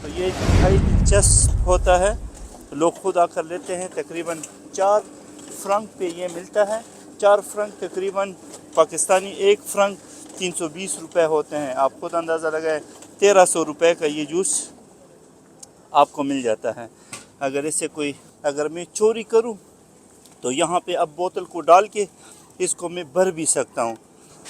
تو یہ انتہائی دلچسپ ہوتا ہے، لوگ خود آ کر لیتے ہیں۔ تقریباً 4 فرنک پہ یہ ملتا ہے۔ 4 فرنک تقریباً پاکستانی 1 فرنک 320 روپے ہوتے ہیں۔ آپ خود اندازہ لگائیں، 1300 روپے کا یہ جوس آپ کو مل جاتا ہے۔ اگر میں چوری کروں تو یہاں پہ اب بوتل کو ڈال کے اس کو میں بھر بھی سکتا ہوں۔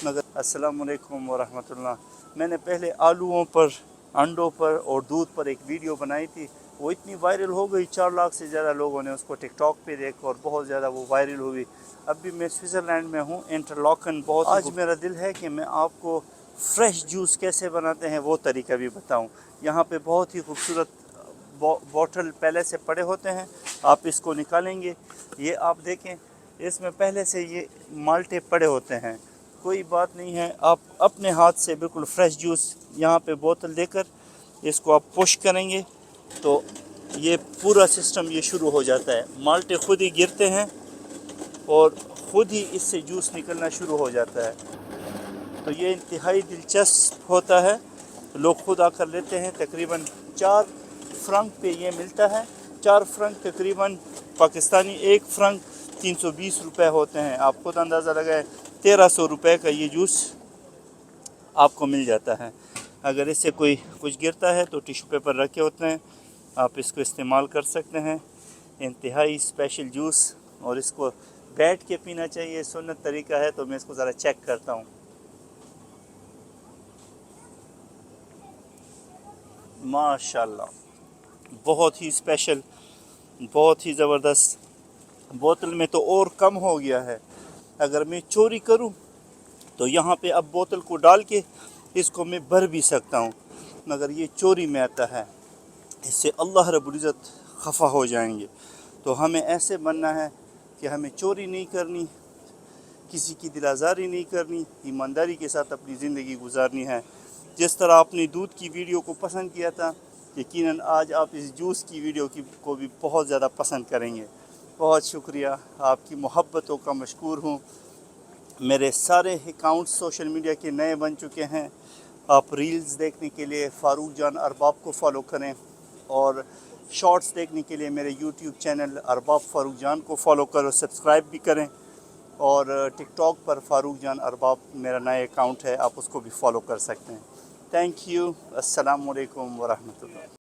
مگر السلام علیکم ورحمۃ اللہ۔ میں نے پہلے آلوؤں پر، انڈوں پر اور دودھ پر ایک ویڈیو بنائی تھی، وہ اتنی وائرل ہو گئی، 4 لاکھ سے زیادہ لوگوں نے اس کو ٹک ٹاک پہ دیکھا اور بہت زیادہ وہ وائرل ہوئی۔ اب بھی میں سوئٹزرلینڈ میں ہوں، انٹرلاکن۔ آج میرا دل ہے کہ میں آپ کو فریش جوس کیسے بناتے ہیں وہ طریقہ بھی بتاؤں۔ یہاں پہ بہت ہی خوبصورت بوٹل پہلے سے پڑے ہوتے ہیں، آپ اس کو نکالیں گے، یہ آپ دیکھیں اس میں پہلے سے یہ مالٹے پڑے ہوتے ہیں۔ کوئی بات نہیں ہے، آپ اپنے ہاتھ سے بالکل فریش جوس یہاں پہ بوتل دے کر اس کو آپ پش کریں گے تو یہ پورا سسٹم یہ شروع ہو جاتا ہے۔ مالٹے خود ہی گرتے ہیں اور خود ہی اس سے جوس نکلنا شروع ہو جاتا ہے۔ تو یہ انتہائی دلچسپ ہوتا ہے، لوگ خود آ کر لیتے ہیں۔ تقریباً 4 فرنک پہ یہ ملتا ہے۔ 4 فرنک تقریباً پاکستانی 1 فرنک 320 روپے ہوتے ہیں۔ آپ خود اندازہ لگائیں، 1300 روپے کا یہ جوس آپ کو مل جاتا ہے۔ اگر اس سے کوئی کچھ گرتا ہے تو ٹیشو پیپر رکھے ہوتے ہیں، آپ اس کو استعمال کر سکتے ہیں۔ انتہائی اسپیشل جوس، اور اس کو بیٹھ کے پینا چاہیے، سنت طریقہ ہے۔ تو میں اس کو ذرا چیک کرتا ہوں۔ ماشاءاللہ، بہت ہی اسپیشل، بہت ہی زبردست۔ بوتل میں تو اور کم ہو گیا ہے۔ اگر میں چوری کروں تو یہاں پہ اب بوتل کو ڈال کے اس کو میں بھر بھی سکتا ہوں، مگر یہ چوری میں آتا ہے، اس سے اللہ رب العزت خفا ہو جائیں گے۔ تو ہمیں ایسے بننا ہے کہ ہمیں چوری نہیں کرنی، کسی کی دل آزاری نہیں کرنی، ایمانداری کے ساتھ اپنی زندگی گزارنی ہے۔ جس طرح آپ نے دودھ کی ویڈیو کو پسند کیا تھا، یقیناً آج آپ اس جوس کی ویڈیو کو بھی بہت زیادہ پسند کریں گے۔ بہت شکریہ، آپ کی محبتوں کا مشکور ہوں۔ میرے سارے اکاؤنٹس سوشل میڈیا کے نئے بن چکے ہیں۔ آپ ریلز دیکھنے کے لیے فاروق جان ارباب کو فالو کریں، اور شارٹس دیکھنے کے لیے میرے یوٹیوب چینل ارباب فاروق جان کو فالو کرو، سبسکرائب بھی کریں۔ اور ٹک ٹاک پر فاروق جان ارباب میرا نیا اکاؤنٹ ہے، آپ اس کو بھی فالو کر سکتے ہیں۔ تھینک یو، السلام علیکم ورحمۃ اللہ۔